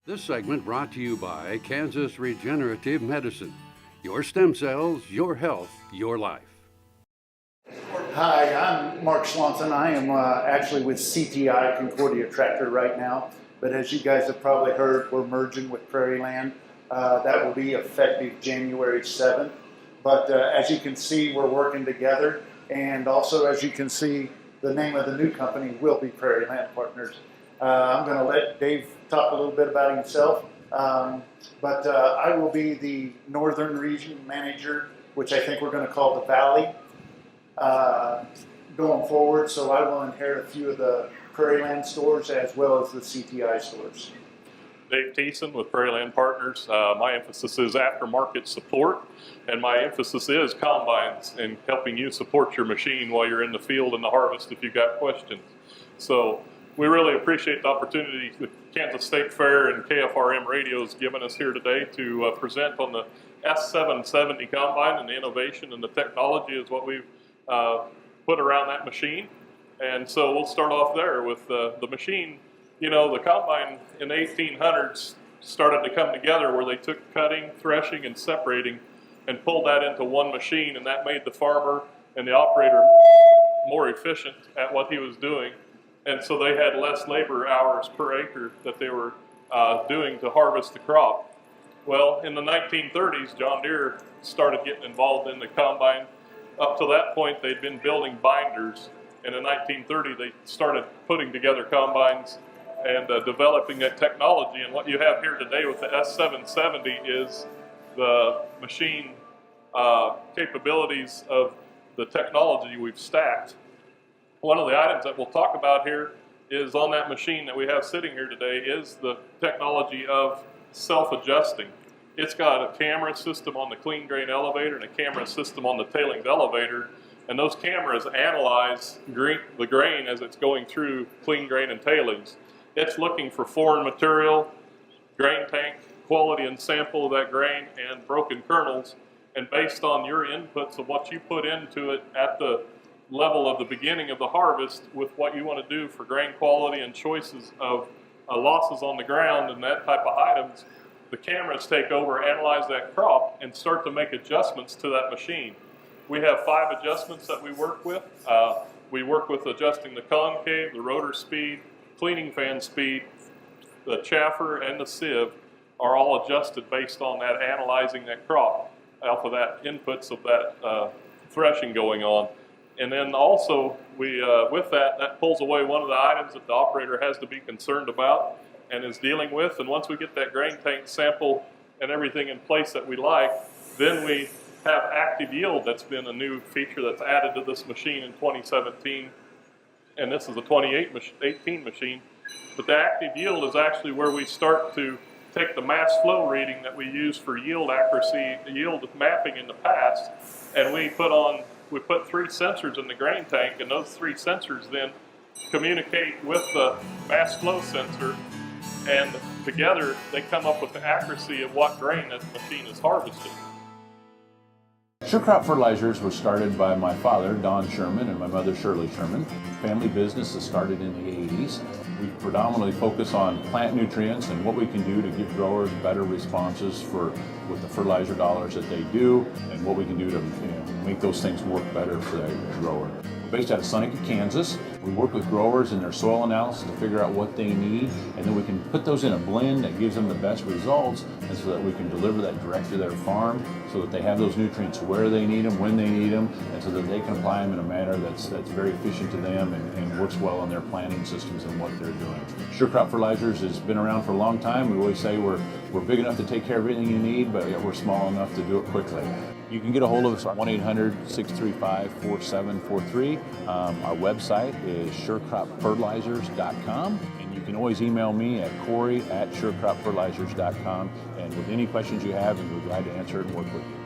This segment brought to you by Kansas Regenerative Medicine. Your stem cells, your health, your life. Hi, I'm Mark Swanson. I am actually with CTI Concordia Tractor right now. But as you guys have probably heard, we're merging with Prarieland. That will be effective January 7th. But as you can see, we're working together. And also, as you can see, the name of the new company will be Prarieland Partners. I'm going to let Dave talk a little bit about himself. But I will be the Northern Region Manager, which I think we're going to call the Valley, going forward. So I will inherit a few of the Prarieland stores as well as the CTI stores. Dave Thiessen with Prarieland Partners. My emphasis is aftermarket support, and my emphasis is combines and helping you support your machine while you're in the field in the harvest if you've got questions. So we really appreciate the opportunity that Kansas State Fair and KFRM Radio has given us here today to present on the S770 combine, and the innovation and the technology is what we've put around that machine. And so we'll start off there with the machine. You know, the combine in the 1800s started to come together where they took cutting, threshing, and separating and pulled that into one machine, and that made the farmer and the operator more efficient at what he was doing. And so they had less labor hours per acre that they were doing to harvest the crop. Well, in the 1930s, John Deere started getting involved in the combine. Up to that point, they'd been building binders. And in 1930, they started putting together combines and developing that technology. And what you have here today with the S770 is the machine capabilities of the technology we've stacked. One of the items that we'll talk about here is on that machine that we have sitting here today is the technology of self-adjusting. It's got a camera system on the clean grain elevator and a camera system on the tailings elevator, and those cameras analyze the grain as it's going through clean grain and tailings. It's looking for foreign material, grain tank, quality and sample of that grain, and broken kernels, and based on your inputs of what you put into it at the level of the beginning of the harvest with what you want to do for grain quality and choices of losses on the ground and that type of items, the cameras take over, analyze that crop, and start to make adjustments to that machine. We have 5 adjustments that we work with. We work with adjusting the concave, the rotor speed, cleaning fan speed, the chaffer, and the sieve are all adjusted based on that, analyzing that crop off of that inputs of that threshing going on. And then also, with that pulls away one of the items that the operator has to be concerned about and is dealing with. And once we get that grain tank sample and everything in place that we like, then we have active yield. That's been a new feature that's added to this machine in 2017. And this is a 2018 machine. But the active yield is actually where we start to take the mass flow reading that we use for yield accuracy, the yield mapping in the past, and we put 3 sensors in the grain tank, and those 3 sensors then communicate with the mass flow sensor, and together they come up with the accuracy of what grain that machine is harvesting. Sure Crop Fertilizers was started by my father, Don Sherman, and my mother, Shirley Sherman. Family business that started in the 80s. We predominantly focus on plant nutrients and what we can do to give growers better responses with the fertilizer dollars that they do, and what we can do to make those things work better for the grower. We're based out of Seneca, Kansas. We work with growers in their soil analysis to figure out what they need, and then we can put those in a blend that gives them the best results, and so that we can deliver that direct to their farm so that they have those nutrients where they need them, when they need them, and so that they can apply them in a manner that's very efficient to them and works well in their planting systems and what they're doing. Sure Crop Fertilizers has been around for a long time. We always say we're big enough to take care of everything you need, but yet we're small enough to do it quickly. You can get a hold of us at 1-800-635-4743. Our website is surecropfertilizers.com, and you can always email me at Corey@surecropfertilizers.com, and with any questions you have, we'd be glad to answer it and work with you.